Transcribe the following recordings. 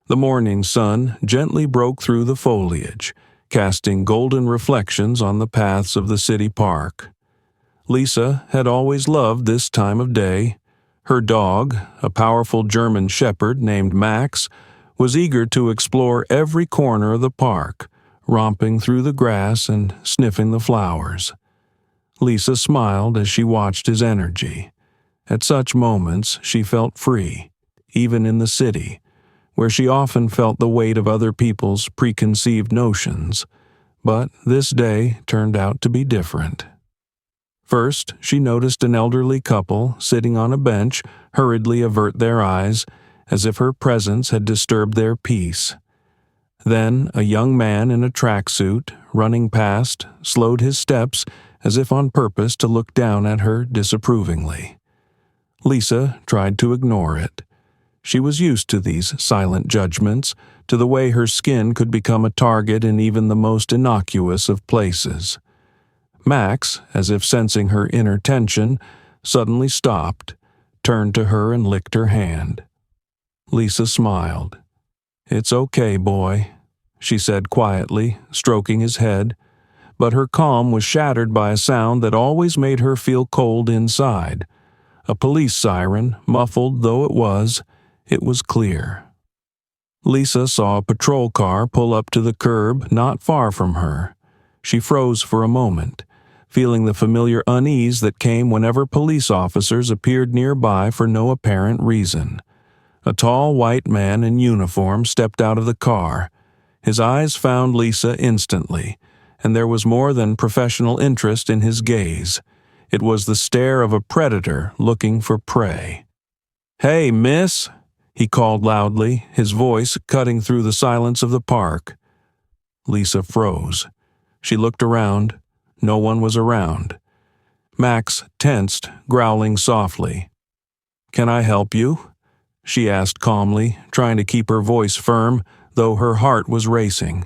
The morning sun gently broke through the foliage, casting golden reflections on the paths of the city park. Lisa had always loved this time of day. Her dog, a powerful German shepherd named Max, was eager to explore every corner of the park, romping through the grass and sniffing the flowers. Lisa smiled as she watched his energy. At such moments, she felt free, even in the city, where she often felt the weight of other people's preconceived notions. But this day turned out to be different. First, she noticed an elderly couple sitting on a bench hurriedly avert their eyes, as if her presence had disturbed their peace. Then a young man in a tracksuit, running past, slowed his steps as if on purpose to look down at her disapprovingly. Lisa tried to ignore it. She was used to these silent judgments, to the way her skin could become a target in even the most innocuous of places. Max, as if sensing her inner tension, suddenly stopped, turned to her and licked her hand. Lisa smiled. "It's okay, boy," she said quietly, stroking his head, but her calm was shattered by a sound that always made her feel cold inside. A police siren, muffled though it was clear. Lisa saw a patrol car pull up to the curb not far from her. She froze for a moment, feeling the familiar unease that came whenever police officers appeared nearby for no apparent reason. A tall white man in uniform stepped out of the car. His eyes found Lisa instantly, and there was more than professional interest in his gaze. It was the stare of a predator looking for prey. "Hey, miss!" he called loudly, his voice cutting through the silence of the park. Lisa froze. She looked around. No one was around. Max tensed, growling softly. "Can I help you?" she asked calmly, trying to keep her voice firm, though her heart was racing.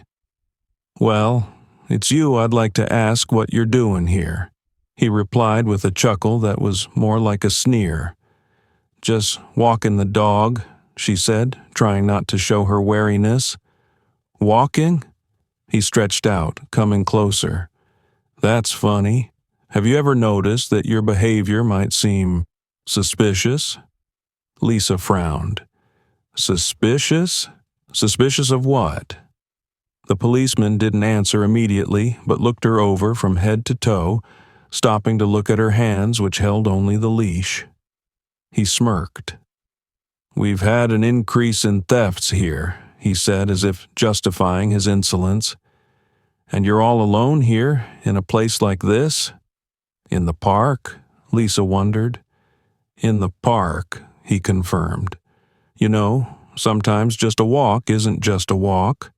"Well, it's you I'd like to ask what you're doing here," he replied with a chuckle that was more like a sneer. "Just walking the dog," she said, trying not to show her wariness. "Walking?" He stretched out, coming closer. "That's funny. Have you ever noticed that your behavior might seem suspicious?" Lisa frowned. "Suspicious? Suspicious of what?" The policeman didn't answer immediately, but looked her over from head to toe, stopping to look at her hands which held only the leash. He smirked. "We've had an increase in thefts here," he said, as if justifying his insolence. "And you're all alone here, in a place like this?" "In the park?" Lisa wondered. "In the park," he confirmed. "You know, sometimes just a walk isn't just a walk."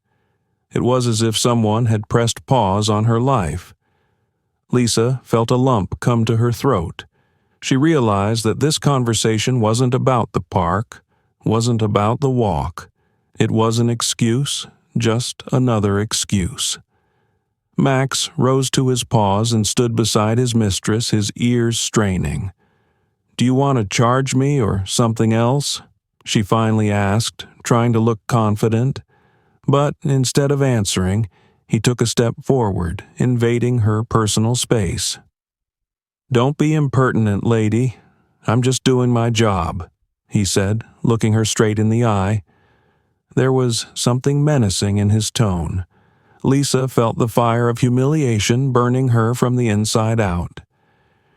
It was as if someone had pressed pause on her life. Lisa felt a lump come to her throat. She realized that this conversation wasn't about the park, wasn't about the walk. It was an excuse, just another excuse. Max rose to his paws and stood beside his mistress, his ears straining. "Do you want to charge me or something else?" she finally asked, trying to look confident. But instead of answering, he took a step forward, invading her personal space. "Don't be impertinent, lady. I'm just doing my job," he said, looking her straight in the eye. There was something menacing in his tone. Lisa felt the fire of humiliation burning her from the inside out.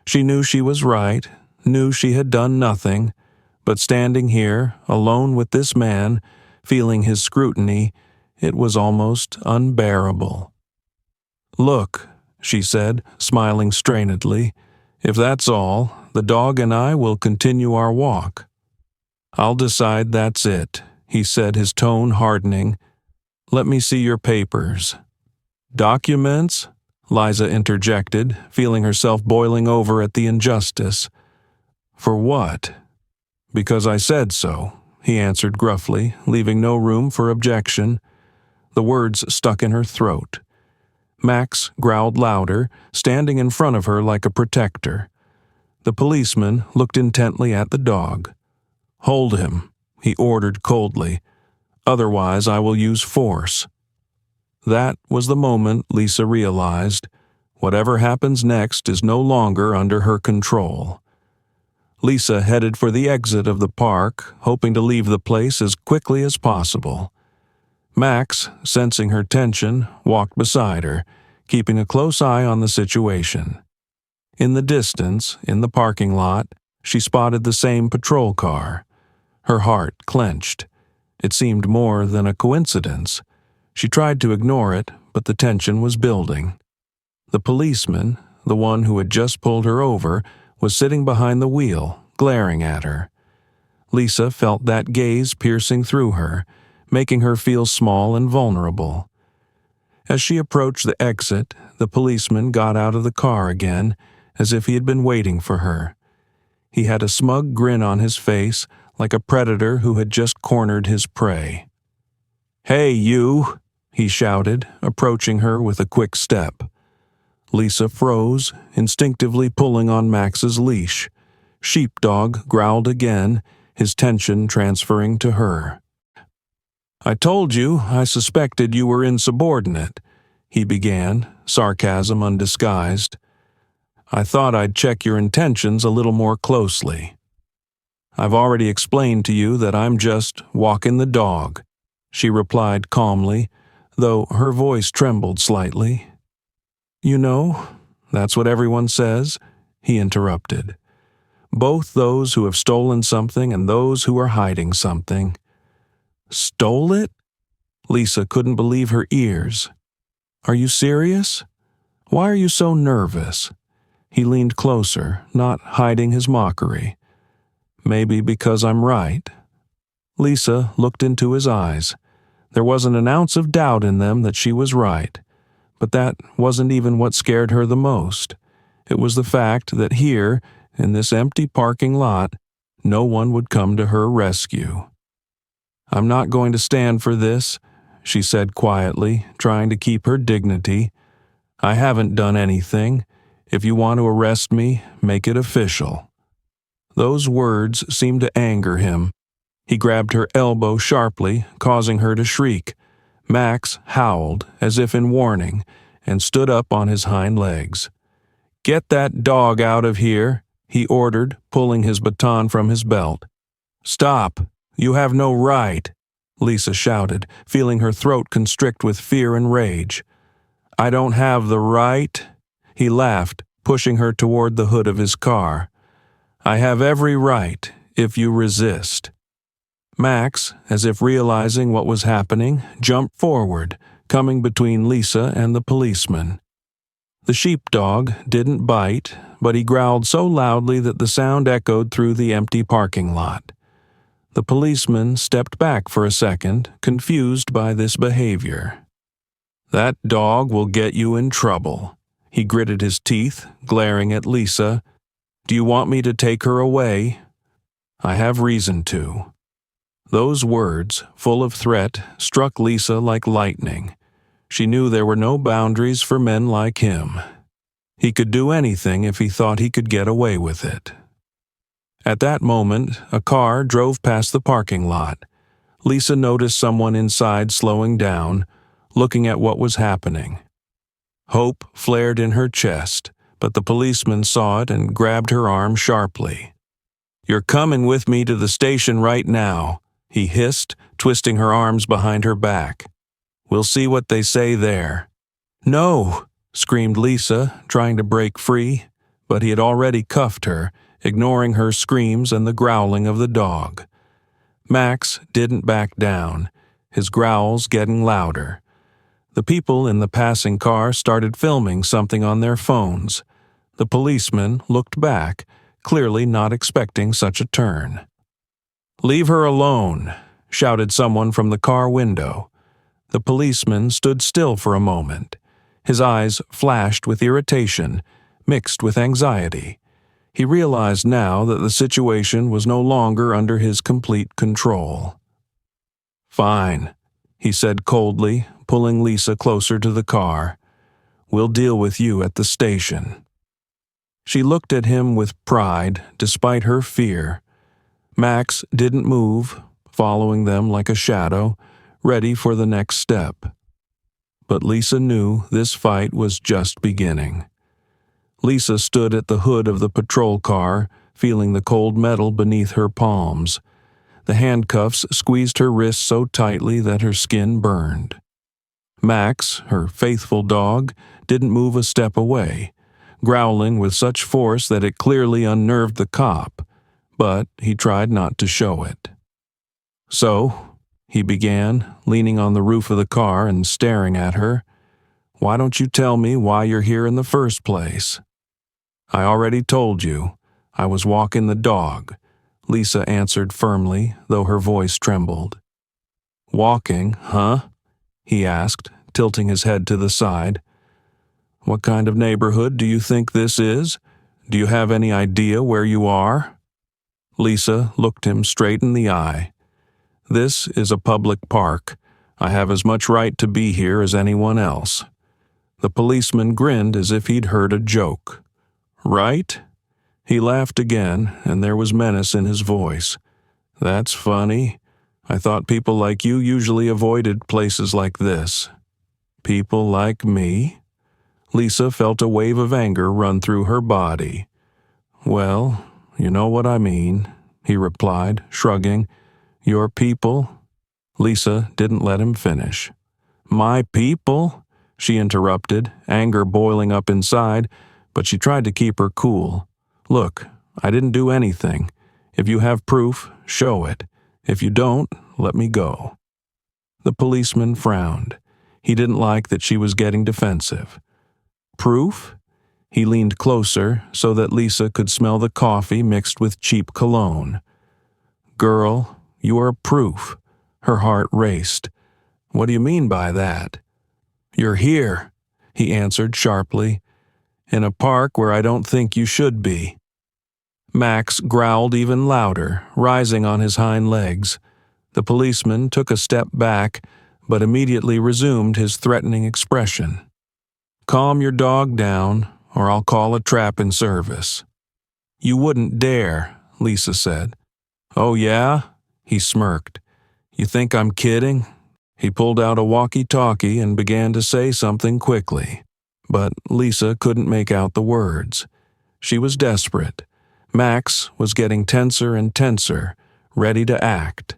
She knew she was right, knew she had done nothing, but standing here, alone with this man, feeling his scrutiny, it was almost unbearable. "Look," she said, smiling strainedly, "if that's all, the dog and I will continue our walk." "I'll decide that's it," he said, his tone hardening. "Let me see your papers." "Documents?" Liza interjected, feeling herself boiling over at the injustice. "For what?" "Because I said so," he answered gruffly, leaving no room for objection. The words stuck in her throat. Max growled louder, standing in front of her like a protector. The policeman looked intently at the dog. "Hold him," he ordered coldly. Otherwise, I will use force." That was the moment Lisa realized whatever happens next is no longer under her control. Lisa headed for the exit of the park, hoping to leave the place as quickly as possible. Max, sensing her tension, walked beside her, keeping a close eye on the situation. In the distance, in the parking lot, she spotted the same patrol car. Her heart clenched. It seemed more than a coincidence. She tried to ignore it, but the tension was building. The policeman, the one who had just pulled her over, was sitting behind the wheel, glaring at her. Lisa felt that gaze piercing through her, making her feel small and vulnerable. As she approached the exit, the policeman got out of the car again, as if he had been waiting for her. He had a smug grin on his face, like a predator who had just cornered his prey. "Hey, you!" he shouted, approaching her with a quick step. Lisa froze, instinctively pulling on Max's leash. Sheepdog growled again, his tension transferring to her. "I told you I suspected you were insubordinate," he began, sarcasm undisguised. "I thought I'd check your intentions a little more closely." "I've already explained to you that I'm just walking the dog," she replied calmly, though her voice trembled slightly. "You know, that's what everyone says," he interrupted. "Both those who have stolen something and those who are hiding something." "Stole it?" Lisa couldn't believe her ears. "Are you serious? Why are you so nervous?" He leaned closer, not hiding his mockery. "Maybe because I'm right." Lisa looked into his eyes. There wasn't an ounce of doubt in them that she was right. But that wasn't even what scared her the most. It was the fact that here, in this empty parking lot, no one would come to her rescue. "I'm not going to stand for this," she said quietly, trying to keep her dignity. "I haven't done anything. If you want to arrest me, make it official." Those words seemed to anger him. He grabbed her elbow sharply, causing her to shriek. Max howled, as if in warning, and stood up on his hind legs. "Get that dog out of here," he ordered, pulling his baton from his belt. "Stop! You have no right!" Lisa shouted, feeling her throat constrict with fear and rage. "I don't have the right?" He laughed, pushing her toward the hood of his car. "I have every right, if you resist." Max, as if realizing what was happening, jumped forward, coming between Lisa and the policeman. The sheepdog didn't bite, but he growled so loudly that the sound echoed through the empty parking lot. The policeman stepped back for a second, confused by this behavior. "That dog will get you in trouble." He gritted his teeth, glaring at Lisa. "Do you want me to take her away?" "I have reason to." Those words, full of threat, struck Lisa like lightning. She knew there were no boundaries for men like him. He could do anything if he thought he could get away with it. At that moment, a car drove past the parking lot. Lisa noticed someone inside slowing down, looking at what was happening. Hope flared in her chest, but the policeman saw it and grabbed her arm sharply. "You're coming with me to the station right now," he hissed, twisting her arms behind her back. "We'll see what they say there." "No!" screamed Lisa, trying to break free, but he had already cuffed her, ignoring her screams and the growling of the dog. Max didn't back down, his growls getting louder. The people in the passing car started filming something on their phones. The policeman looked back, clearly not expecting such a turn. "Leave her alone," shouted someone from the car window. The policeman stood still for a moment. His eyes flashed with irritation, mixed with anxiety. He realized now that the situation was no longer under his complete control. "Fine," he said coldly, pulling Lisa closer to the car. "We'll deal with you at the station." She looked at him with pride, despite her fear. Max didn't move, following them like a shadow, ready for the next step. But Lisa knew this fight was just beginning. Lisa stood at the hood of the patrol car, feeling the cold metal beneath her palms. The handcuffs squeezed her wrists so tightly that her skin burned. Max, her faithful dog, didn't move a step away, growling with such force that it clearly unnerved the cop, but he tried not to show it. "So," he began, leaning on the roof of the car and staring at her, "why don't you tell me why you're here in the first place?" "I already told you. I was walking the dog," Lisa answered firmly, though her voice trembled. "Walking, huh?" he asked, tilting his head to the side. "What kind of neighborhood do you think this is? Do you have any idea where you are?" Lisa looked him straight in the eye. "This is a public park. I have as much right to be here as anyone else." The policeman grinned as if he'd heard a joke. "Right?" He laughed again, and there was menace in his voice. "That's funny. I thought people like you usually avoided places like this." "People like me?" Lisa felt a wave of anger run through her body. "Well, you know what I mean," he replied, shrugging. "Your people?" Lisa didn't let him finish. "My people?" she interrupted, anger boiling up inside, but she tried to keep her cool. "Look, I didn't do anything. If you have proof, show it. If you don't, let me go." The policeman frowned. He didn't like that she was getting defensive. "Proof?" He leaned closer so that Lisa could smell the coffee mixed with cheap cologne. "Girl, you are proof." Her heart raced. "What do you mean by that?" "You're here," he answered sharply, "in a park where I don't think you should be." Max growled even louder, rising on his hind legs. The policeman took a step back, but immediately resumed his threatening expression. "Calm your dog down, or I'll call a trap-in service." "You wouldn't dare," Lisa said. "Oh yeah?" He smirked. "You think I'm kidding?" He pulled out a walkie-talkie and began to say something quickly, but Lisa couldn't make out the words. She was desperate. Max was getting tenser and tenser, ready to act.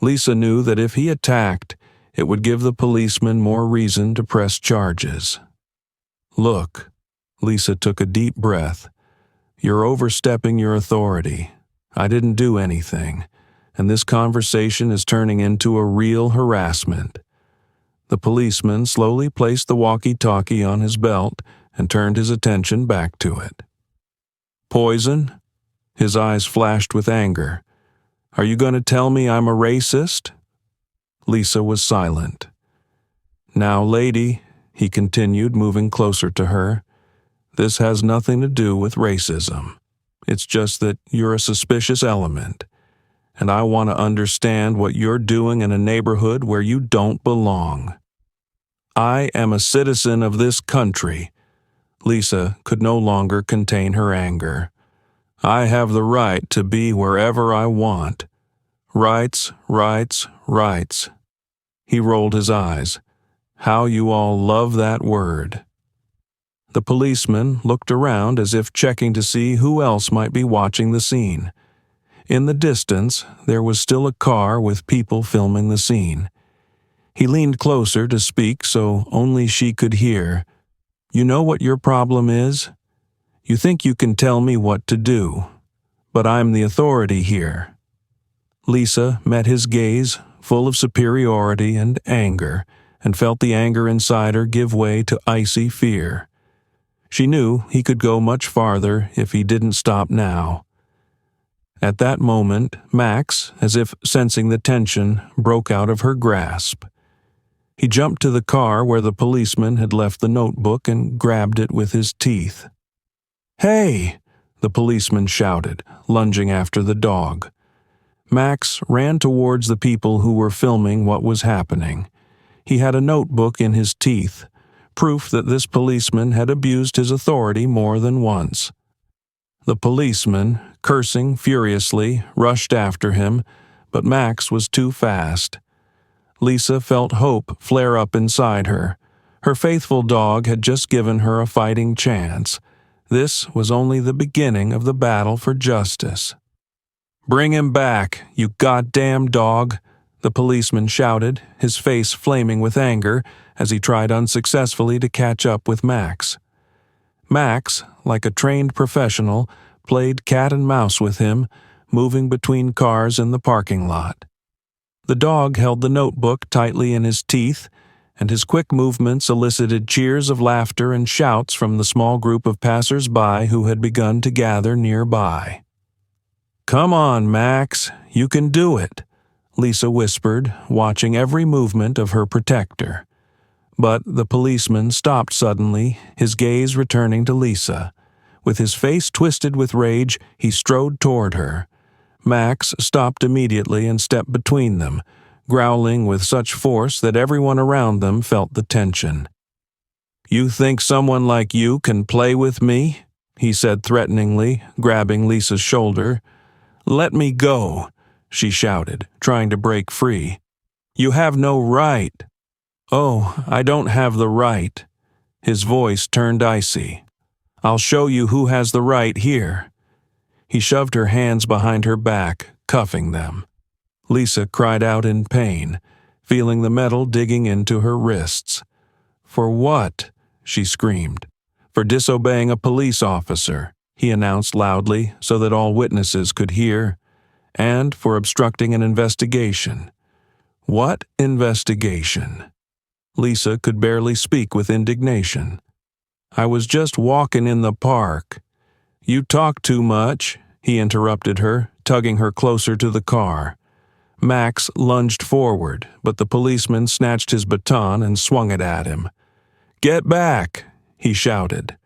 Lisa knew that if he attacked, it would give the policeman more reason to press charges. "Look," Lisa took a deep breath, "you're overstepping your authority. I didn't do anything, and this conversation is turning into a real harassment." The policeman slowly placed the walkie-talkie on his belt and turned his attention back to it. "Poison?" His eyes flashed with anger. "Are you going to tell me I'm a racist?" Lisa was silent. "Now, lady," he continued, moving closer to her, "this has nothing to do with racism. It's just that you're a suspicious element, and I want to understand what you're doing in a neighborhood where you don't belong." "I am a citizen of this country." Lisa could no longer contain her anger. "I have the right to be wherever I want. Rights, rights, rights." He rolled his eyes. "How you all love that word." The policeman looked around as if checking to see who else might be watching the scene. In the distance, there was still a car with people filming the scene. He leaned closer to speak so only she could hear. "You know what your problem is? You think you can tell me what to do, but I'm the authority here." Lisa met his gaze, full of superiority and anger, and felt the anger inside her give way to icy fear. She knew he could go much farther if he didn't stop now. At that moment, Max, as if sensing the tension, broke out of her grasp. He jumped to the car where the policeman had left the notebook and grabbed it with his teeth. "Hey!" the policeman shouted, lunging after the dog. Max ran towards the people who were filming what was happening. He had a notebook in his teeth, proof that this policeman had abused his authority more than once. The policeman, cursing furiously, rushed after him, but Max was too fast. Lisa felt hope flare up inside her. Her faithful dog had just given her a fighting chance. This was only the beginning of the battle for justice. "Bring him back, you goddamn dog," the policeman shouted, his face flaming with anger as he tried unsuccessfully to catch up with Max. Max, like a trained professional, played cat and mouse with him, moving between cars in the parking lot. The dog held the notebook tightly in his teeth, and his quick movements elicited cheers of laughter and shouts from the small group of passers-by who had begun to gather nearby. "Come on, Max, you can do it," Lisa whispered, watching every movement of her protector. But the policeman stopped suddenly, his gaze returning to Lisa. With his face twisted with rage, he strode toward her. Max stopped immediately and stepped between them, growling with such force that everyone around them felt the tension. "You think someone like you can play with me?" he said threateningly, grabbing Lisa's shoulder. "Let me go," she shouted, trying to break free. "You have no right." "Oh, I don't have the right." His voice turned icy. "I'll show you who has the right here." He shoved her hands behind her back, cuffing them. Lisa cried out in pain, feeling the metal digging into her wrists. "For what?" she screamed. "For disobeying a police officer," he announced loudly so that all witnesses could hear, "and for obstructing an investigation." "What investigation?" Lisa could barely speak with indignation. "I was just walking in the park." "You talk too much," he interrupted her, tugging her closer to the car. Max lunged forward, but the policeman snatched his baton and swung it at him. "Get back!" he shouted.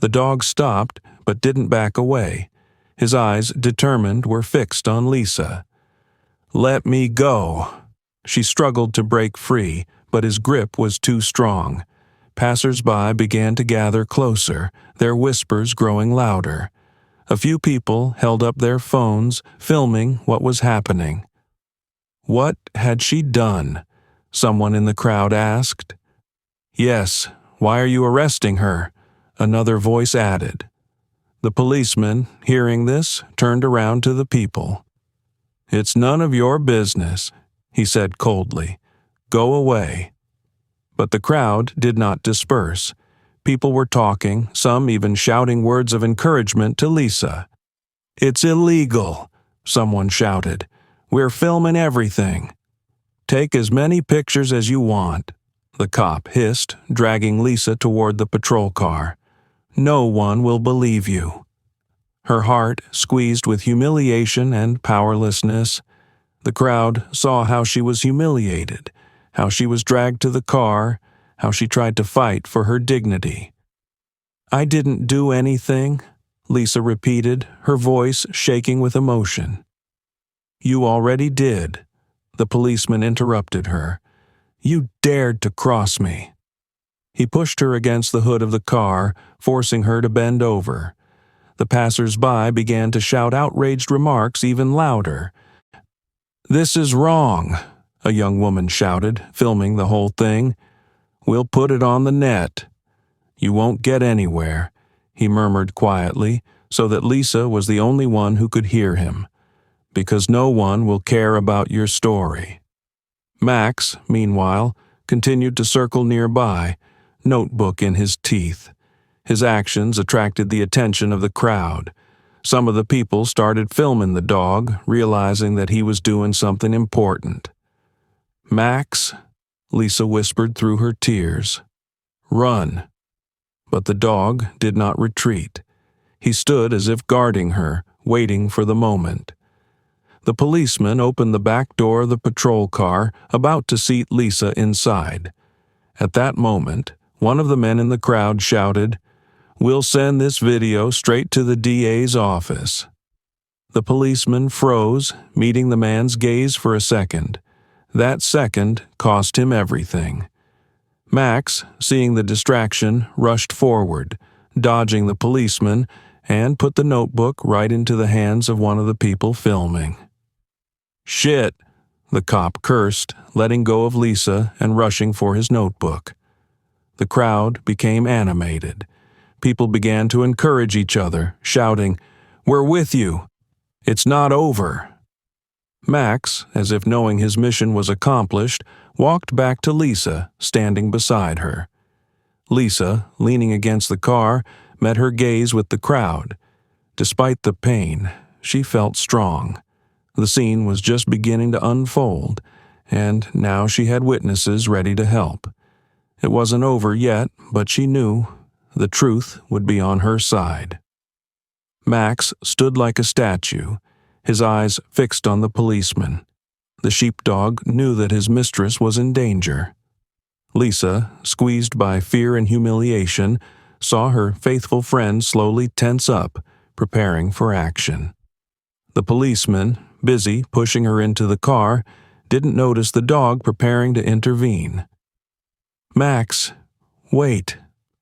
The dog stopped, but didn't back away. His eyes, determined, were fixed on Lisa. "Let me go." She struggled to break free, but his grip was too strong. Passers-by began to gather closer, their whispers growing louder. A few people held up their phones, filming what was happening. What had she done? Someone in the crowd asked. "Yes, why are you arresting her?" another voice added. The policeman, hearing this, turned around to the people. "It's none of your business," he said coldly. "Go away." But the crowd did not disperse. People were talking, some even shouting words of encouragement to Lisa. "It's illegal," someone shouted. "We're filming everything." "Take as many pictures as you want," the cop hissed, dragging Lisa toward the patrol car. "No one will believe you." Her heart squeezed with humiliation and powerlessness. The crowd saw how she was humiliated, how she was dragged to the car, how she tried to fight for her dignity. "I didn't do anything," Lisa repeated, her voice shaking with emotion. "You already did," the policeman interrupted her. "You dared to cross me." He pushed her against the hood of the car, forcing her to bend over. The passers-by began to shout outraged remarks even louder. "This is wrong," a young woman shouted, filming the whole thing. "We'll put it on the net." "You won't get anywhere," he murmured quietly, so that Lisa was the only one who could hear him. "Because no one will care about your story." Max, meanwhile, continued to circle nearby, notebook in his teeth. His actions attracted the attention of the crowd. Some of the people started filming the dog, realizing that he was doing something important. "Max," Lisa whispered through her tears. "Run." But the dog did not retreat. He stood as if guarding her, waiting for the moment. The policeman opened the back door of the patrol car, about to seat Lisa inside. At that moment, one of the men in the crowd shouted, "We'll send this video straight to the DA's office." The policeman froze, meeting the man's gaze for a second. That second cost him everything. Max, seeing the distraction, rushed forward, dodging the policeman, and put the notebook right into the hands of one of the people filming. "Shit," The cop cursed, letting go of Lisa and rushing for his notebook. The crowd became animated. People began to encourage each other, shouting, "We're with you! It's not over!" Max, as if knowing his mission was accomplished, walked back to Lisa, standing beside her. Lisa, leaning against the car, met her gaze with the crowd. Despite the pain, she felt strong. The scene was just beginning to unfold, and now she had witnesses ready to help. It wasn't over yet, but she knew the truth would be on her side. Max stood like a statue, his eyes fixed on the policeman. The sheepdog knew that his mistress was in danger. Lisa, squeezed by fear and humiliation, saw her faithful friend slowly tense up, preparing for action. The policeman, busy pushing her into the car, didn't notice the dog preparing to intervene. "Max, wait,"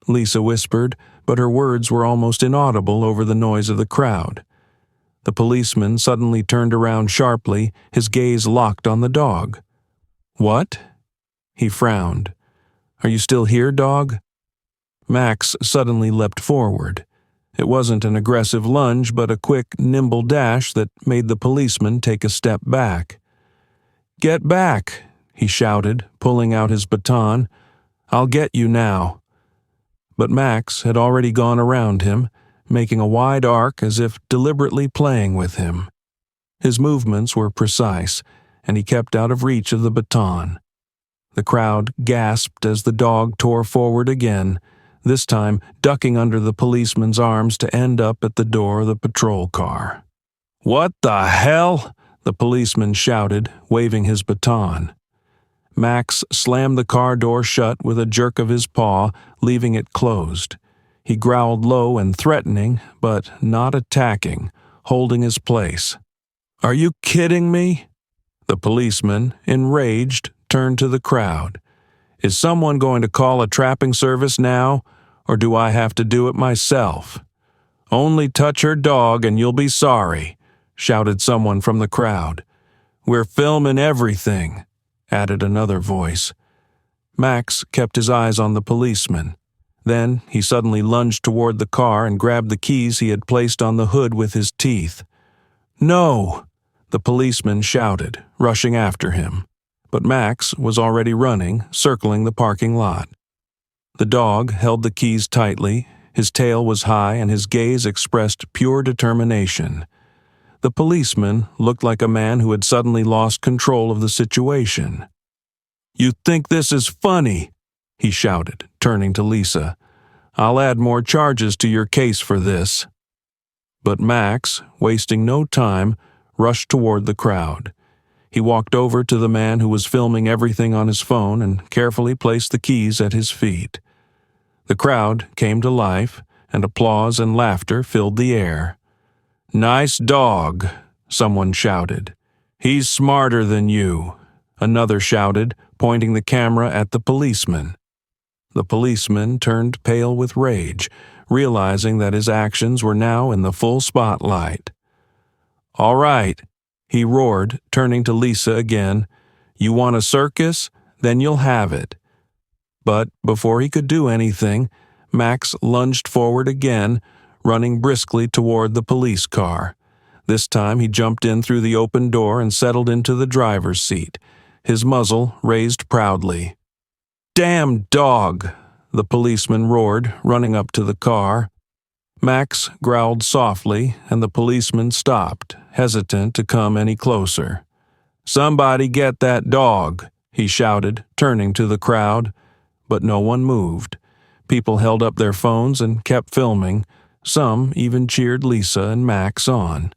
Lisa whispered, but her words were almost inaudible over the noise of the crowd. The policeman suddenly turned around sharply, his gaze locked on the dog. "What?" He frowned. "Are you still here, dog?" Max suddenly leapt forward. It wasn't an aggressive lunge, but a quick, nimble dash that made the policeman take a step back. "Get back!" he shouted, pulling out his baton. "I'll get you now." But Max had already gone around him, making a wide arc as if deliberately playing with him. His movements were precise, and he kept out of reach of the baton. The crowd gasped as the dog tore forward again, this time ducking under the policeman's arms to end up at the door of the patrol car. "What the hell?" the policeman shouted, waving his baton. Max slammed the car door shut with a jerk of his paw, leaving it closed. He growled low and threatening, but not attacking, holding his place. "Are you kidding me?" The policeman, enraged, turned to the crowd. "Is someone going to call a trapping service now, or do I have to do it myself?" "Only touch her dog and you'll be sorry," shouted someone from the crowd. "We're filming everything," added another voice. Max kept his eyes on the policeman. Then he suddenly lunged toward the car and grabbed the keys he had placed on the hood with his teeth. "No!" the policeman shouted, rushing after him. But Max was already running, circling the parking lot. The dog held the keys tightly, his tail was high and his gaze expressed pure determination. The policeman looked like a man who had suddenly lost control of the situation. "You think this is funny?" he shouted, turning to Lisa. "I'll add more charges to your case for this." But Max, wasting no time, rushed toward the crowd. He walked over to the man who was filming everything on his phone and carefully placed the keys at his feet. The crowd came to life, and applause and laughter filled the air. "Nice dog," someone shouted. "He's smarter than you," another shouted, pointing the camera at the policeman. The policeman turned pale with rage, realizing that his actions were now in the full spotlight. "All right," he roared, turning to Lisa again. "You want a circus? Then you'll have it." But before he could do anything, Max lunged forward again, running briskly toward the police car. This time he jumped in through the open door and settled into the driver's seat, his muzzle raised proudly. "Damn dog!" the policeman roared, running up to the car. Max growled softly, and the policeman stopped, hesitant to come any closer. "Somebody get that dog!" he shouted, turning to the crowd. But no one moved. People held up their phones and kept filming. Some even cheered Lisa and Max on.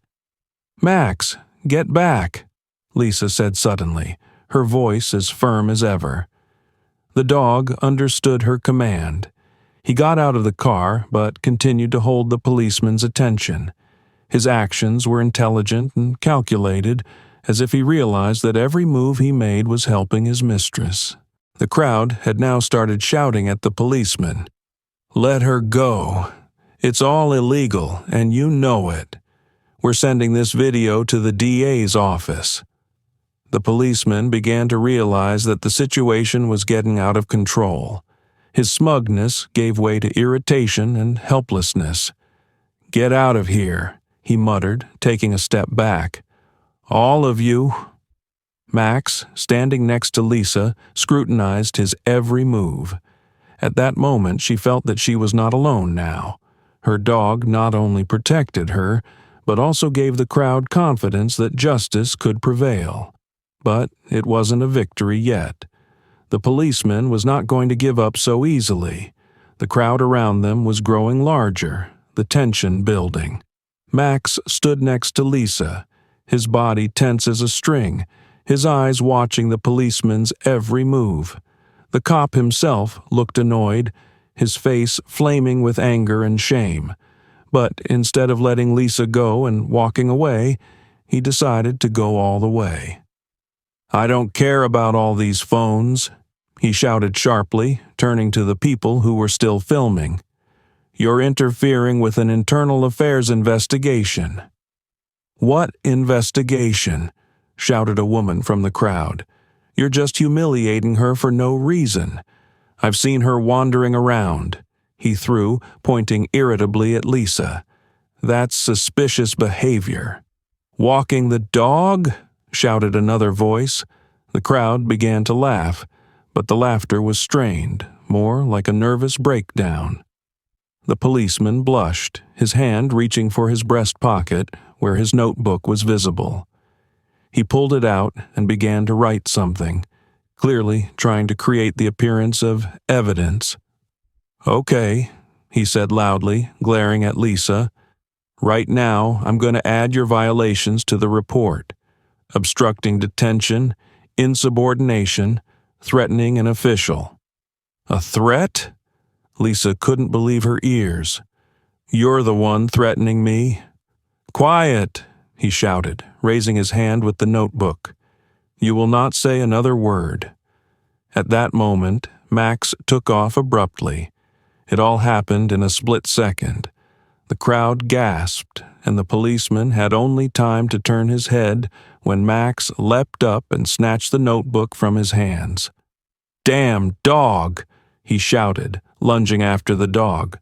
"Max, get back," Lisa said suddenly, her voice as firm as ever. The dog understood her command. He got out of the car, but continued to hold the policeman's attention. His actions were intelligent and calculated, as if he realized that every move he made was helping his mistress. The crowd had now started shouting at the policeman. "Let her go. It's all illegal, and you know it. We're sending this video to the DA's office." The policeman began to realize that the situation was getting out of control. His smugness gave way to irritation and helplessness. "Get out of here," he muttered, taking a step back. "All of you." Max, standing next to Lisa, scrutinized his every move. At that moment, she felt that she was not alone now. Her dog not only protected her, but also gave the crowd confidence that justice could prevail. But it wasn't a victory yet. The policeman was not going to give up so easily. The crowd around them was growing larger, the tension building. Max stood next to Lisa, his body tense as a string, his eyes watching the policeman's every move. The cop himself looked annoyed, his face flaming with anger and shame. But instead of letting Lisa go and walking away, he decided to go all the way. "I don't care about all these phones," he shouted sharply, turning to the people who were still filming. "You're interfering with an internal affairs investigation." "What investigation?" shouted a woman from the crowd. "You're just humiliating her for no reason. I've seen her wandering around," he threw, pointing irritably at Lisa. "That's suspicious behavior." "Walking the dog?" shouted another voice. The crowd began to laugh, but the laughter was strained, more like a nervous breakdown. The policeman blushed, his hand reaching for his breast pocket where his notebook was visible. He pulled it out and began to write something, clearly trying to create the appearance of evidence. "Okay," he said loudly, glaring at Lisa. "Right now, I'm going to add your violations to the report. Obstructing detention, insubordination, threatening an official." "A threat?" Lisa couldn't believe her ears. "You're the one threatening me." "Quiet," he shouted, raising his hand with the notebook. "You will not say another word." At that moment, Max took off abruptly. It all happened in a split second. The crowd gasped, and the policeman had only time to turn his head when Max leapt up and snatched the notebook from his hands. "Damn dog!" he shouted, lunging after the dog.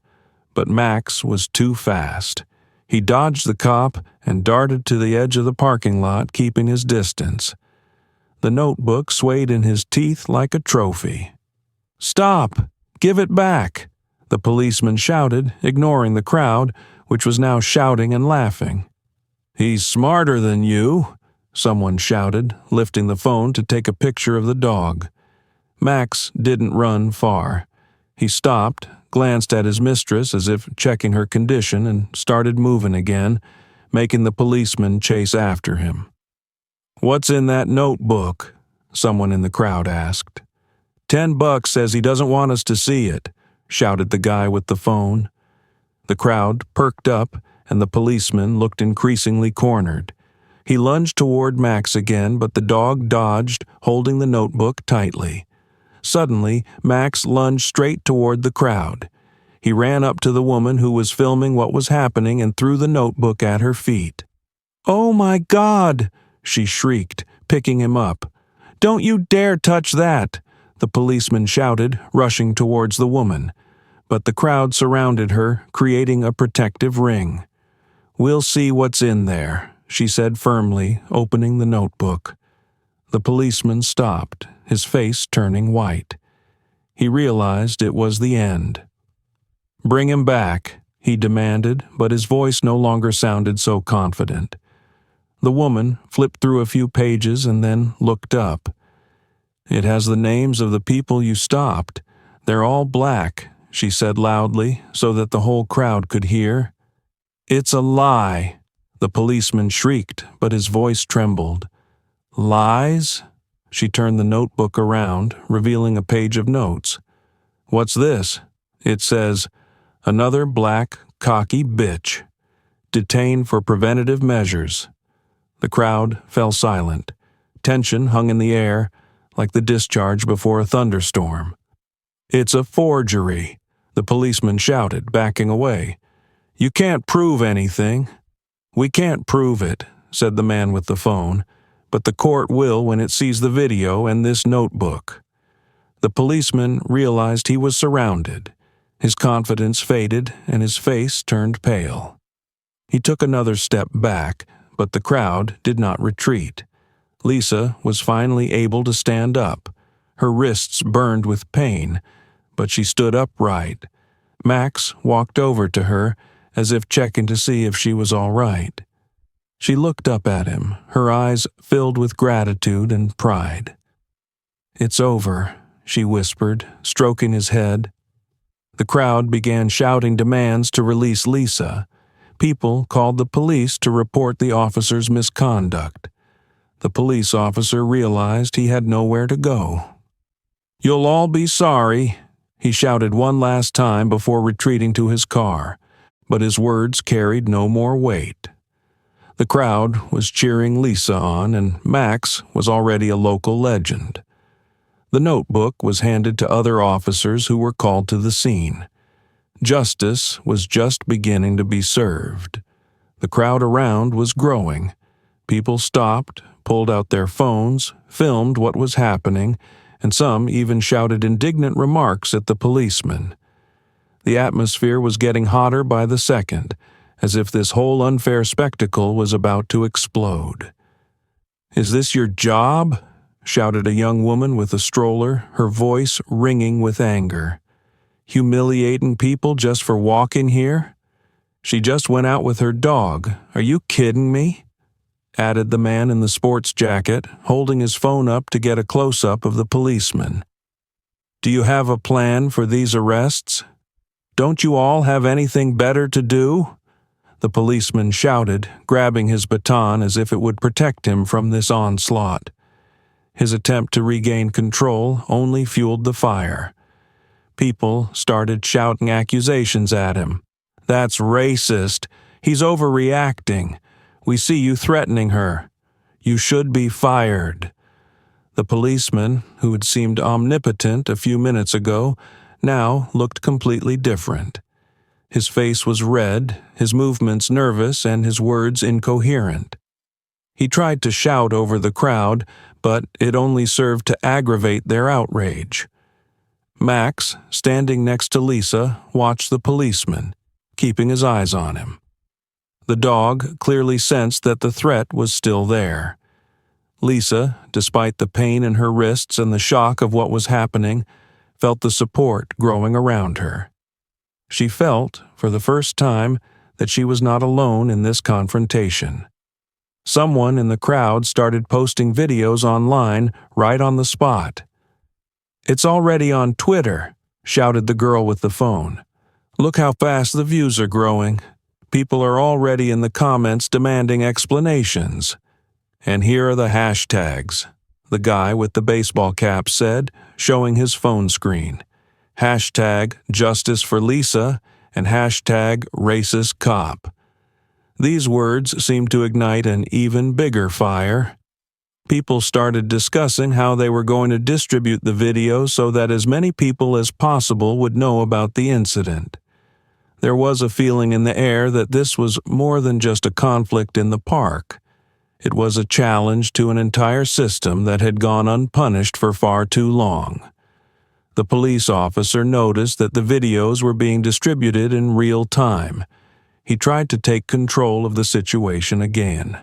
But Max was too fast. He dodged the cop and darted to the edge of the parking lot, keeping his distance. The notebook swayed in his teeth like a trophy. "Stop! Give it back!" the policeman shouted, ignoring the crowd, which was now shouting and laughing. "He's smarter than you," someone shouted, lifting the phone to take a picture of the dog. Max didn't run far. He stopped, glanced at his mistress as if checking her condition, and started moving again, making the policeman chase after him. "What's in that notebook?" someone in the crowd asked. $10 says he doesn't want us to see it," shouted the guy with the phone. The crowd perked up, and the policeman looked increasingly cornered. He lunged toward Max again, but the dog dodged, holding the notebook tightly. Suddenly, Max lunged straight toward the crowd. He ran up to the woman who was filming what was happening and threw the notebook at her feet. "Oh my God!" she shrieked, picking him up. "Don't you dare touch that!" the policeman shouted, rushing towards the woman. But the crowd surrounded her, creating a protective ring. "We'll see what's in there," she said firmly, opening the notebook. The policeman stopped, his face turning white. He realized it was the end. "Bring him back," he demanded, but his voice no longer sounded so confident. The woman flipped through a few pages and then looked up. "It has the names of the people you stopped. They're all black," she said loudly, so that the whole crowd could hear. "It's a lie," the policeman shrieked, but his voice trembled. "Lies?" She turned the notebook around, revealing a page of notes. "What's this?" It says, "Another black, cocky bitch. Detained for preventative measures." The crowd fell silent. Tension hung in the air, like the discharge before a thunderstorm. "It's a forgery," the policeman shouted, backing away. "You can't prove anything." "We can't prove it," said the man with the phone, but the court will when it sees the video and this notebook. The policeman realized he was surrounded. His confidence faded and his face turned pale. He took another step back, but the crowd did not retreat. Lisa was finally able to stand up. Her wrists burned with pain, but she stood upright. Max walked over to her, as if checking to see if she was all right. She looked up at him, her eyes filled with gratitude and pride. "It's over," she whispered, stroking his head. The crowd began shouting demands to release Lisa. People called the police to report the officer's misconduct. The police officer realized he had nowhere to go. "You'll all be sorry," he shouted one last time before retreating to his car, but his words carried no more weight. The crowd was cheering Lisa on, and Max was already a local legend. The notebook was handed to other officers who were called to the scene. Justice was just beginning to be served. The crowd around was growing. People stopped, pulled out their phones, filmed what was happening, and some even shouted indignant remarks at the policeman. The atmosphere was getting hotter by the second, as if this whole unfair spectacle was about to explode. "Is this your job?" shouted a young woman with a stroller, her voice ringing with anger. "Humiliating people just for walking here? She just went out with her dog. Are you kidding me?" added the man in the sports jacket, holding his phone up to get a close-up of the policeman. "Do you have a plan for these arrests? Don't you all have anything better to do?" the policeman shouted, grabbing his baton as if it would protect him from this onslaught. His attempt to regain control only fueled the fire. People started shouting accusations at him. "That's racist. He's overreacting. We see you threatening her. You should be fired." The policeman, who had seemed omnipotent a few minutes ago, now looked completely different. His face was red, his movements nervous, and his words incoherent. He tried to shout over the crowd, but it only served to aggravate their outrage. Max, standing next to Lisa, watched the policeman, keeping his eyes on him. The dog clearly sensed that the threat was still there. Lisa, despite the pain in her wrists and the shock of what was happening, felt the support growing around her. She felt, for the first time, that she was not alone in this confrontation. Someone in the crowd started posting videos online right on the spot. "It's already on Twitter," shouted the girl with the phone. "Look how fast the views are growing. People are already in the comments demanding explanations. And here are the hashtags," the guy with the baseball cap said, showing his phone screen. Hashtag Justice for Lisa and hashtag Racist Cop. These words seemed to ignite an even bigger fire. People started discussing how they were going to distribute the video so that as many people as possible would know about the incident. There was a feeling in the air that this was more than just a conflict in the park. It was a challenge to an entire system that had gone unpunished for far too long. The police officer noticed that the videos were being distributed in real time. He tried to take control of the situation again.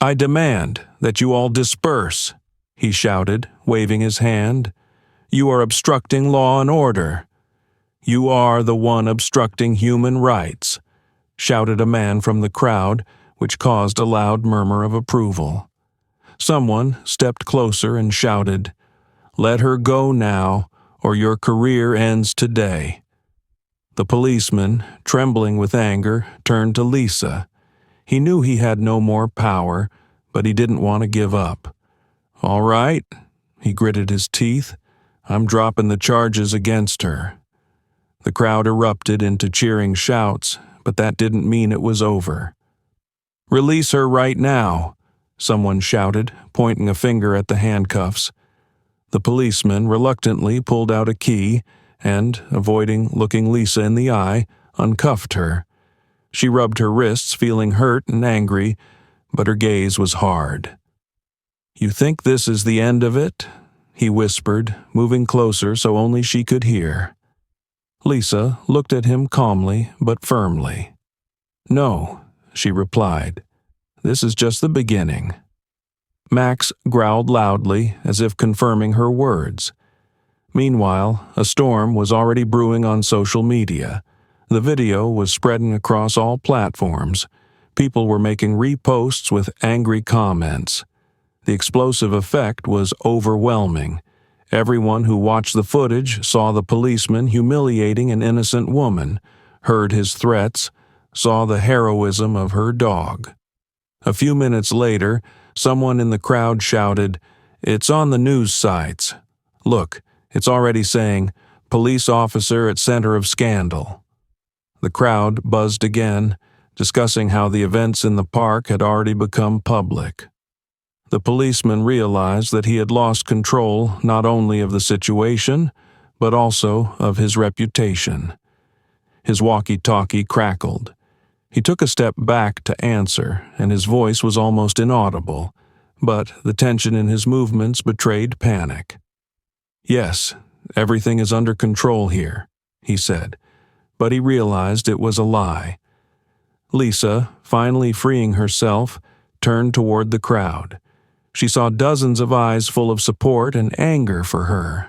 "I demand that you all disperse," he shouted, waving his hand. "You are obstructing law and order." "You are the one obstructing human rights," shouted a man from the crowd, which caused a loud murmur of approval. Someone stepped closer and shouted, "Let her go now, or your career ends today." The policeman, trembling with anger, turned to Lisa. He knew he had no more power, but he didn't want to give up. "All right," he gritted his teeth, "I'm dropping the charges against her." The crowd erupted into cheering shouts, but that didn't mean it was over. "Release her right now," someone shouted, pointing a finger at the handcuffs. The policeman reluctantly pulled out a key and, avoiding looking Lisa in the eye, uncuffed her. She rubbed her wrists, feeling hurt and angry, but her gaze was hard. "You think this is the end of it?" he whispered, moving closer so only she could hear. Lisa looked at him calmly but firmly. "No," she replied. "This is just the beginning." Max growled loudly, as if confirming her words. Meanwhile, a storm was already brewing on social media. The video was spreading across all platforms. People were making reposts with angry comments. The explosive effect was overwhelming. Everyone who watched the footage saw the policeman humiliating an innocent woman, heard his threats, saw the heroism of her dog. A few minutes later, someone in the crowd shouted, "It's on the news sites. Look, it's already saying, 'Police officer at center of scandal.'" The crowd buzzed again, discussing how the events in the park had already become public. The policeman realized that he had lost control not only of the situation, but also of his reputation. His walkie-talkie crackled. He took a step back to answer, and his voice was almost inaudible, but the tension in his movements betrayed panic. "Yes, everything is under control here," he said, but he realized it was a lie. Lisa, finally freeing herself, turned toward the crowd. She saw dozens of eyes full of support and anger for her.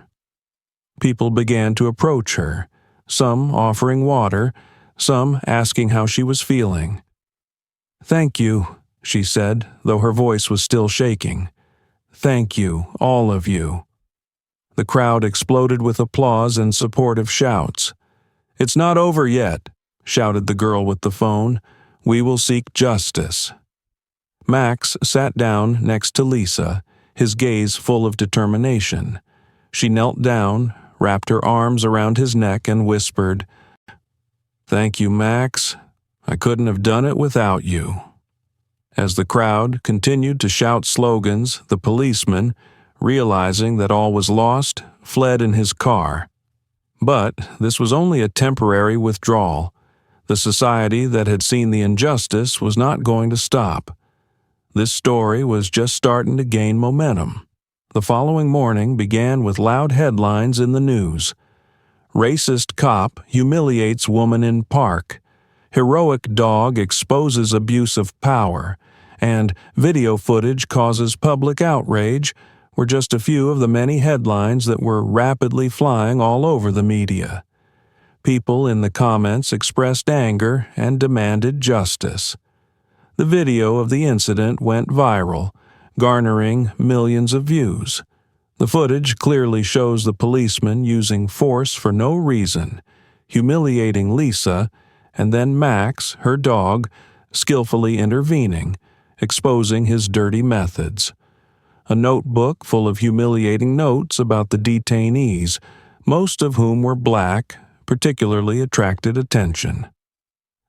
People began to approach her, some offering water, some asking how she was feeling. "Thank you," she said, though her voice was still shaking. "Thank you, all of you." The crowd exploded with applause and supportive shouts. "It's not over yet," shouted the girl with the phone. "We will seek justice." Max sat down next to Lisa, his gaze full of determination. She knelt down, wrapped her arms around his neck, and whispered, "Thank you, Max. I couldn't have done it without you." As the crowd continued to shout slogans, the policeman, realizing that all was lost, fled in his car. But this was only a temporary withdrawal. The society that had seen the injustice was not going to stop. This story was just starting to gain momentum. The following morning began with loud headlines in the news. "Racist cop humiliates woman in park," "Heroic dog exposes abuse of power," and "Video footage causes public outrage" were just a few of the many headlines that were rapidly flying all over the media. People in the comments expressed anger and demanded justice. The video of the incident went viral, garnering millions of views. The footage clearly shows the policeman using force for no reason, humiliating Lisa, and then Max, her dog, skillfully intervening, exposing his dirty methods. A notebook full of humiliating notes about the detainees, most of whom were black, particularly attracted attention.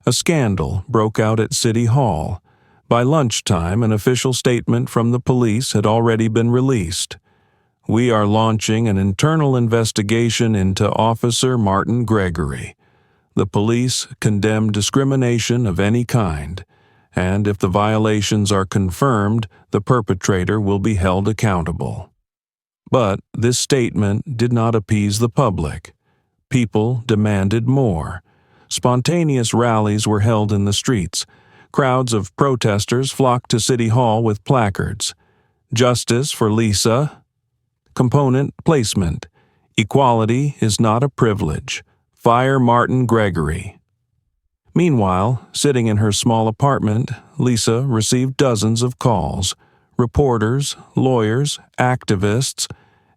A scandal broke out at City Hall. By lunchtime, an official statement from the police had already been released. "We are launching an internal investigation into Officer Martin Gregory. The police condemn discrimination of any kind, and if the violations are confirmed, the perpetrator will be held accountable." But this statement did not appease the public. People demanded more. Spontaneous rallies were held in the streets. Crowds of protesters flocked to City Hall with placards. "Justice for Lisa," "Component placement," "Equality is not a privilege," "Fire Martin Gregory." Meanwhile, sitting in her small apartment, Lisa received dozens of calls. Reporters, lawyers, activists,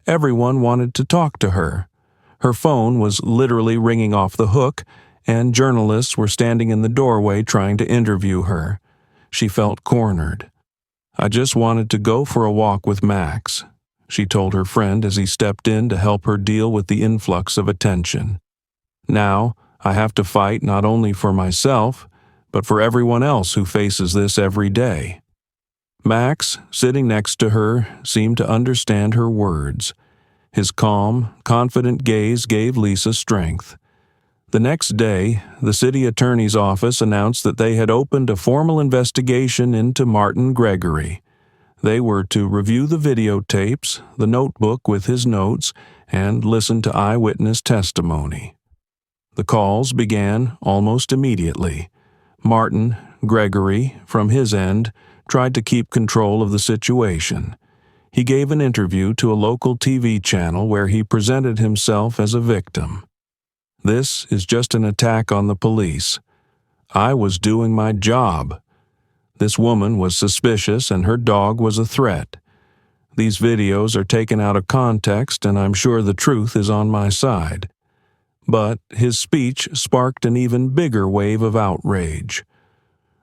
everyone wanted to talk to her. Her phone was literally ringing off the hook, and journalists were standing in the doorway trying to interview her. She felt cornered. "I just wanted to go for a walk with Max," she told her friend as he stepped in to help her deal with the influx of attention. "Now, I have to fight not only for myself, but for everyone else who faces this every day." Max, sitting next to her, seemed to understand her words. His calm, confident gaze gave Lisa strength. The next day, the city attorney's office announced that they had opened a formal investigation into Martin Gregory. They were to review the videotapes, the notebook with his notes, and listen to eyewitness testimony. The calls began almost immediately. Martin, Gregory, from his end, tried to keep control of the situation. He gave an interview to a local TV channel where he presented himself as a victim. "This is just an attack on the police. I was doing my job. This woman was suspicious and her dog was a threat. These videos are taken out of context and I'm sure the truth is on my side." But his speech sparked an even bigger wave of outrage.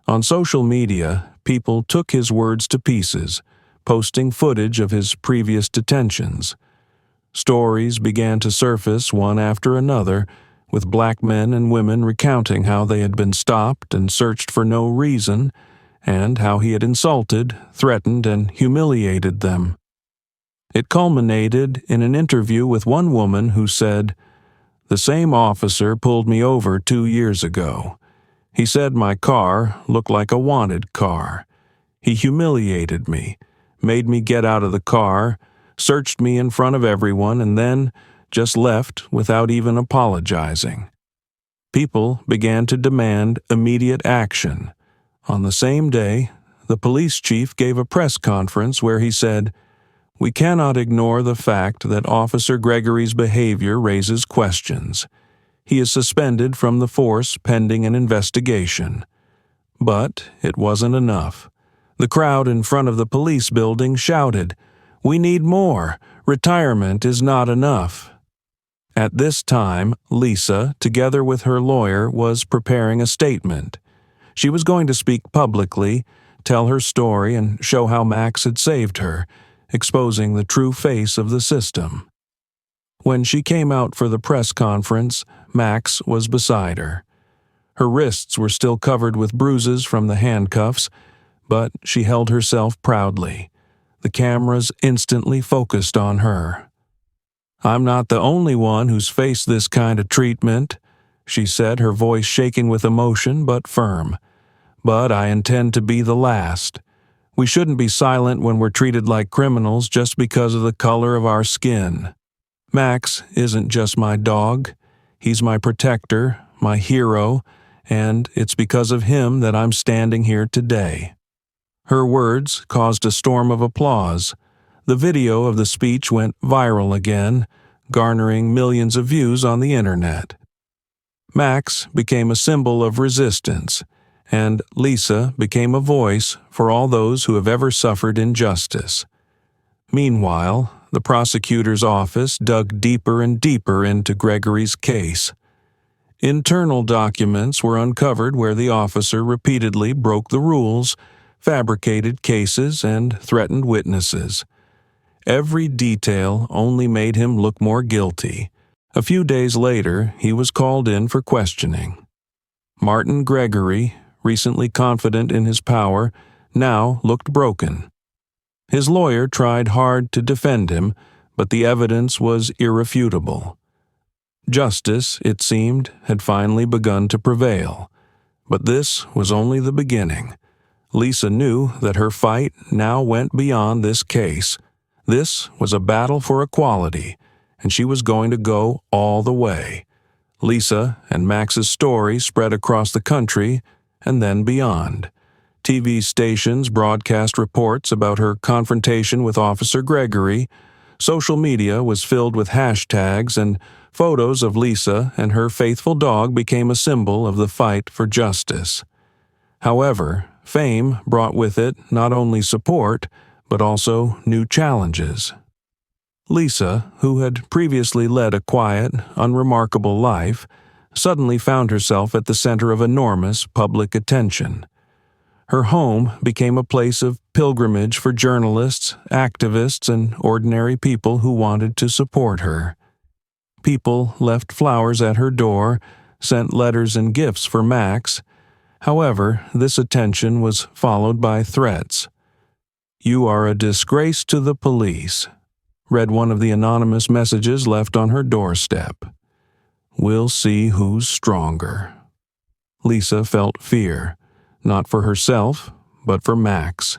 On social media, people took his words to pieces, posting footage of his previous detentions. Stories began to surface one after another, with black men and women recounting how they had been stopped and searched for no reason, and how he had insulted, threatened, and humiliated them. It culminated in an interview with one woman who said, "The same officer pulled me over 2 years ago. He said my car looked like a wanted car. He humiliated me, made me get out of the car, searched me in front of everyone, and then just left without even apologizing." People began to demand immediate action. On the same day, the police chief gave a press conference where he said, "We cannot ignore the fact that Officer Gregory's behavior raises questions. He is suspended from the force pending an investigation." But it wasn't enough. The crowd in front of the police building shouted, "We need more. Retirement is not enough." At this time, Lisa, together with her lawyer, was preparing a statement. She was going to speak publicly, tell her story, and show how Max had saved her, exposing the true face of the system. When she came out for the press conference, Max was beside her. Her wrists were still covered with bruises from the handcuffs, but she held herself proudly. The cameras instantly focused on her. "I'm not the only one who's faced this kind of treatment," she said, her voice shaking with emotion but firm. "But I intend to be the last. We shouldn't be silent when we're treated like criminals just because of the color of our skin. Max isn't just my dog. He's my protector, my hero, and it's because of him that I'm standing here today." Her words caused a storm of applause. The video of the speech went viral again, garnering millions of views on the internet. Max became a symbol of resistance, and Lisa became a voice for all those who have ever suffered injustice. Meanwhile, the prosecutor's office dug deeper and deeper into Gregory's case. Internal documents were uncovered where the officer repeatedly broke the rules, fabricated cases, and threatened witnesses. Every detail only made him look more guilty. A few days later, he was called in for questioning. Martin Gregory, recently confident in his power, now looked broken. His lawyer tried hard to defend him, but the evidence was irrefutable. Justice, it seemed, had finally begun to prevail. But this was only the beginning. Lisa knew that her fight now went beyond this case. This was a battle for equality, and she was going to go all the way. Lisa and Max's story spread across the country and then beyond. TV stations broadcast reports about her confrontation with Officer Gregory. Social media was filled with hashtags, and photos of Lisa and her faithful dog became a symbol of the fight for justice. However, fame brought with it not only support, but also new challenges. Lisa, who had previously led a quiet, unremarkable life, suddenly found herself at the center of enormous public attention. Her home became a place of pilgrimage for journalists, activists, and ordinary people who wanted to support her. People left flowers at her door, sent letters and gifts for Max. However, this attention was followed by threats. "You are a disgrace to the police," read one of the anonymous messages left on her doorstep. "We'll see who's stronger." Lisa felt fear, not for herself, but for Max.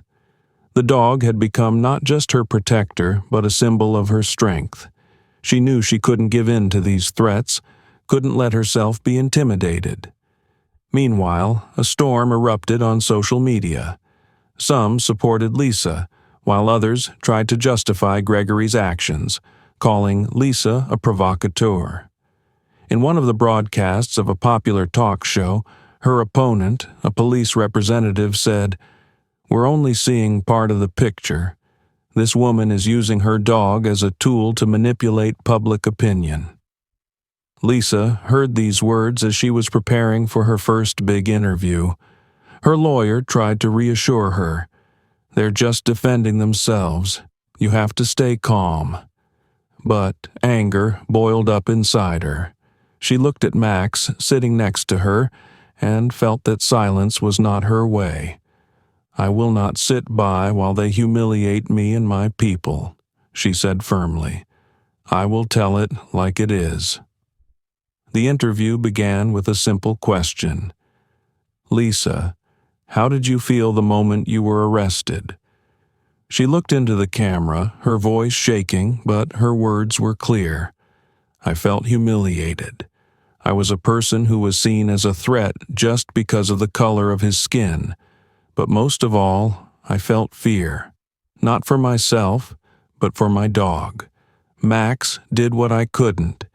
The dog had become not just her protector, but a symbol of her strength. She knew she couldn't give in to these threats, couldn't let herself be intimidated. Meanwhile, a storm erupted on social media. Some supported Lisa, while others tried to justify Gregory's actions, calling Lisa a provocateur. In one of the broadcasts of a popular talk show, her opponent, a police representative, said, "We're only seeing part of the picture. This woman is using her dog as a tool to manipulate public opinion." Lisa heard these words as she was preparing for her first big interview. Her lawyer tried to reassure her. "They're just defending themselves. You have to stay calm." But anger boiled up inside her. She looked at Max sitting next to her and felt that silence was not her way. "I will not sit by while they humiliate me and my people," she said firmly. "I will tell it like it is." The interview began with a simple question. "Lisa, how did you feel the moment you were arrested?" She looked into the camera, her voice shaking, but her words were clear. "I felt humiliated. I was a person who was seen as a threat just because of the color of his skin. But most of all, I felt fear. Not for myself, but for my dog. Max did what I couldn't.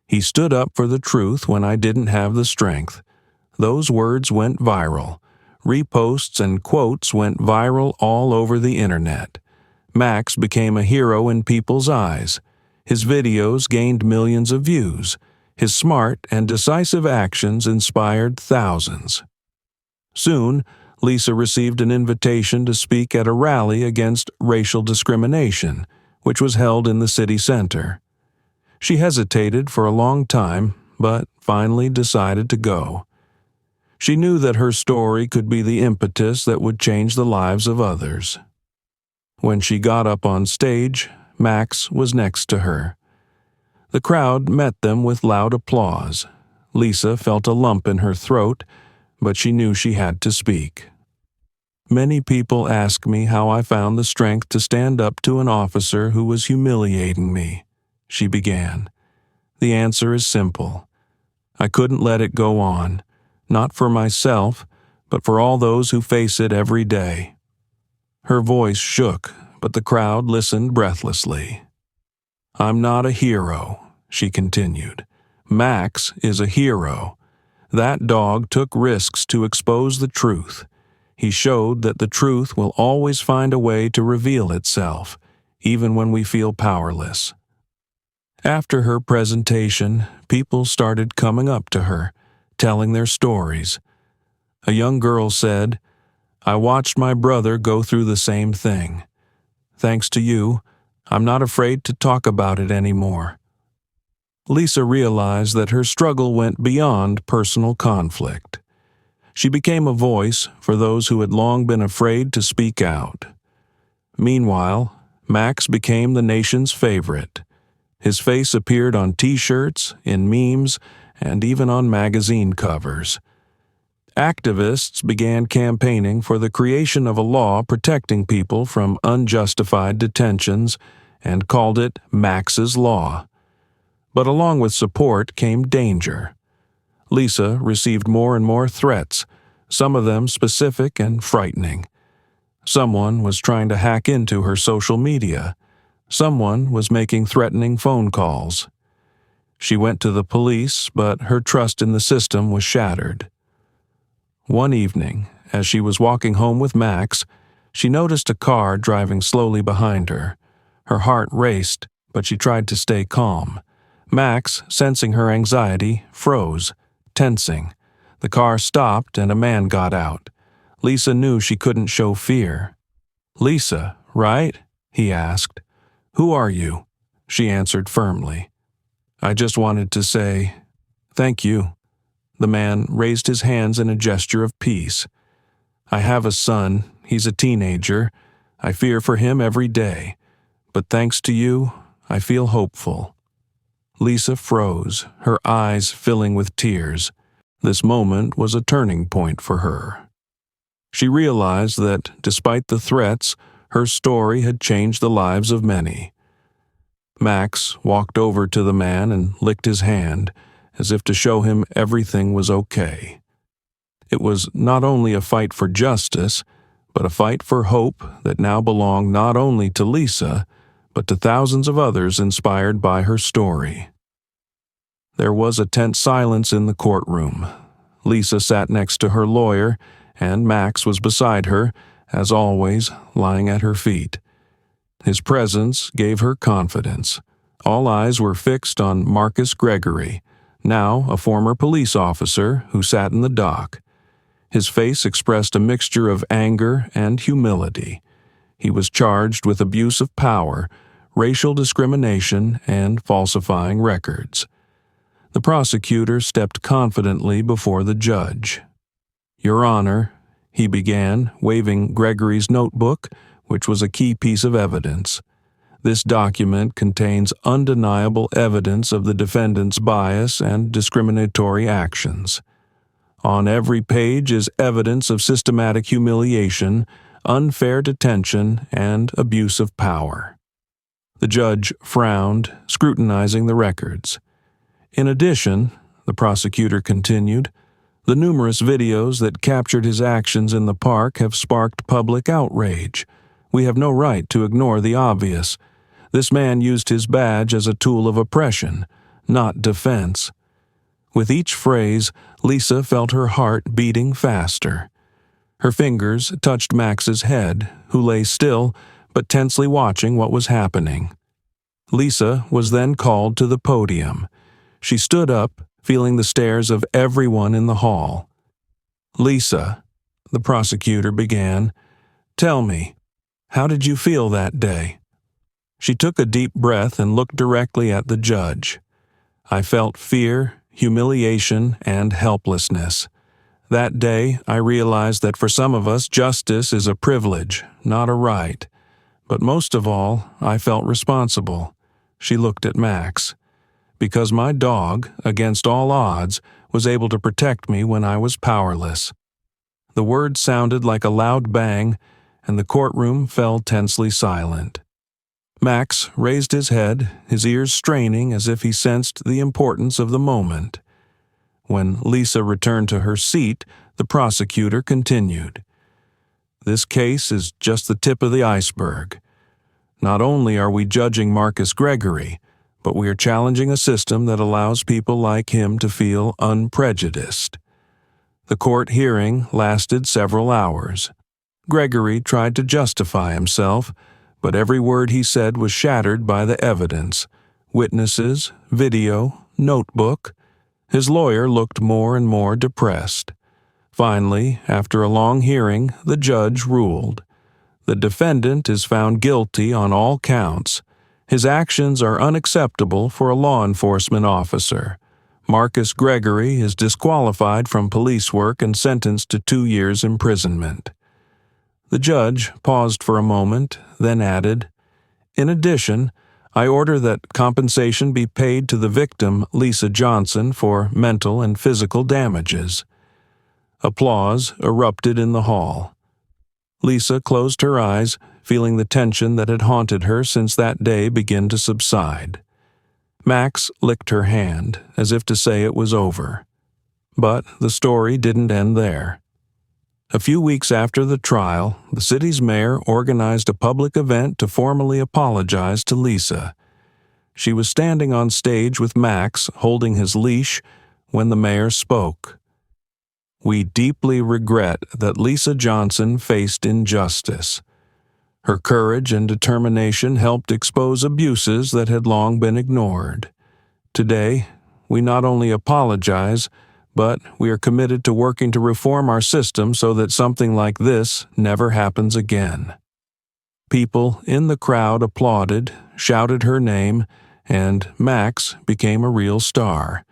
He stood up for the truth when I didn't have the strength." Those words went viral. Reposts and quotes went viral all over the internet. Max became a hero in people's eyes. His videos gained millions of views. His smart and decisive actions inspired thousands. Soon, Lisa received an invitation to speak at a rally against racial discrimination, which was held in the city center. She hesitated for a long time, but finally decided to go. She knew that her story could be the impetus that would change the lives of others. When she got up on stage, Max was next to her. The crowd met them with loud applause. Lisa felt a lump in her throat, but she knew she had to speak. "Many people ask me how I found the strength to stand up to an officer who was humiliating me," she began. "The answer is simple. I couldn't let it go on, not for myself, but for all those who face it every day." Her voice shook, but the crowd listened breathlessly. "I'm not a hero," she continued. "Max is a hero. That dog took risks to expose the truth. He showed that the truth will always find a way to reveal itself, even when we feel powerless." After her presentation, people started coming up to her, telling their stories. A young girl said, "I watched my brother go through the same thing. Thanks to you, I'm not afraid to talk about it anymore." Lisa realized that her struggle went beyond personal conflict. She became a voice for those who had long been afraid to speak out. Meanwhile, Max became the nation's favorite. His face appeared on T-shirts, in memes, and even on magazine covers. Activists began campaigning for the creation of a law protecting people from unjustified detentions and called it Max's Law. But along with support came danger. Lisa received more and more threats, some of them specific and frightening. Someone was trying to hack into her social media. Someone was making threatening phone calls. She went to the police, but her trust in the system was shattered. One evening, as she was walking home with Max, she noticed a car driving slowly behind her. Her heart raced, but she tried to stay calm. Max, sensing her anxiety, froze, tensing. The car stopped and a man got out. Lisa knew she couldn't show fear. "Lisa, right?" he asked. "Who are you?" She answered firmly. "I just wanted to say, thank you." The man raised his hands in a gesture of peace. "I have a son. He's a teenager. I fear for him every day. But thanks to you, I feel hopeful." Lisa froze, her eyes filling with tears. This moment was a turning point for her. She realized that, despite the threats, her story had changed the lives of many. Max walked over to the man and licked his hand, as if to show him everything was okay. It was not only a fight for justice, but a fight for hope that now belonged not only to Lisa, but to thousands of others inspired by her story. There was a tense silence in the courtroom. Lisa sat next to her lawyer, and Max was beside her, as always, lying at her feet. His presence gave her confidence. All eyes were fixed on Marcus Gregory, now a former police officer who sat in the dock. His face expressed a mixture of anger and humility. He was charged with abuse of power, racial discrimination, and falsifying records. The prosecutor stepped confidently before the judge. "Your Honor," he began, waving Gregory's notebook, which was a key piece of evidence. "This document contains undeniable evidence of the defendant's bias and discriminatory actions. On every page is evidence of systematic humiliation, unfair detention, and abuse of power." The judge frowned, scrutinizing the records. "In addition," the prosecutor continued, "the numerous videos that captured his actions in the park have sparked public outrage. We have no right to ignore the obvious. This man used his badge as a tool of oppression, not defense." With each phrase, Lisa felt her heart beating faster. Her fingers touched Max's head, who lay still but tensely watching what was happening. Lisa was then called to the podium. She stood up, feeling the stares of everyone in the hall. "Lisa," the prosecutor began, "tell me, how did you feel that day?" She took a deep breath and looked directly at the judge. "I felt fear, humiliation, and helplessness. That day, I realized that for some of us, justice is a privilege, not a right. But most of all, I felt responsible." She looked at Max. "Because my dog, against all odds, was able to protect me when I was powerless." The words sounded like a loud bang, and the courtroom fell tensely silent. Max raised his head, his ears straining as if he sensed the importance of the moment. When Lisa returned to her seat, the prosecutor continued. "This case is just the tip of the iceberg. Not only are we judging Marcus Gregory, but we are challenging a system that allows people like him to feel unprejudiced." The court hearing lasted several hours. Gregory tried to justify himself, but every word he said was shattered by the evidence: witnesses, video, notebook. His lawyer looked more and more depressed. Finally, after a long hearing, the judge ruled. "The defendant is found guilty on all counts. His actions are unacceptable for a law enforcement officer. Marcus Gregory is disqualified from police work and sentenced to 2 years imprisonment." The judge paused for a moment, then added, "In addition, I order that compensation be paid to the victim, Lisa Johnson, for mental and physical damages." Applause erupted in the hall. Lisa closed her eyes, feeling the tension that had haunted her since that day begin to subside. Max licked her hand, as if to say it was over. But the story didn't end there. A few weeks after the trial, the city's mayor organized a public event to formally apologize to Lisa. She was standing on stage with Max, holding his leash, when the mayor spoke. "We deeply regret that Lisa Johnson faced injustice. Her courage and determination helped expose abuses that had long been ignored. Today, we not only apologize, but we are committed to working to reform our system so that something like this never happens again." People in the crowd applauded, shouted her name, and Max became a real star.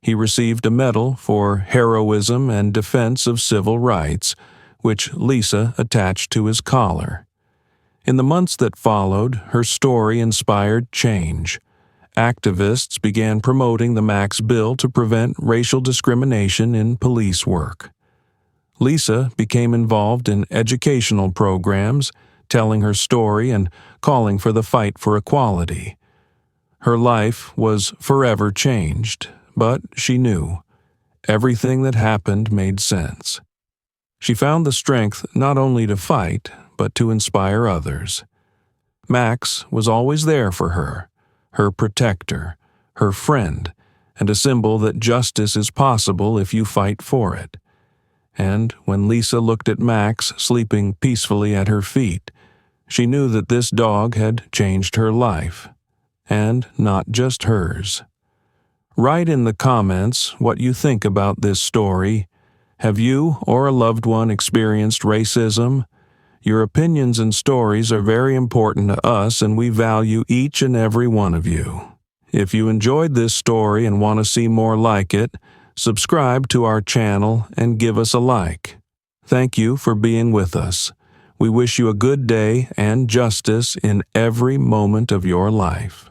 He received a medal for heroism and defense of civil rights, which Lisa attached to his collar. In the months that followed, her story inspired change. Activists began promoting the Max Bill to prevent racial discrimination in police work. Lisa became involved in educational programs, telling her story and calling for the fight for equality. Her life was forever changed, but she knew everything that happened made sense. She found the strength not only to fight, but to inspire others. Max was always there for her protector, her friend, and a symbol that justice is possible if you fight for it. And when Lisa looked at Max sleeping peacefully at her feet, she knew that this dog had changed her life, and not just hers. Write in the comments what you think about this story. Have you or a loved one experienced racism? Your opinions and stories are very important to us, and we value each and every one of you. If you enjoyed this story and want to see more like it, subscribe to our channel and give us a like. Thank you for being with us. We wish you a good day and justice in every moment of your life.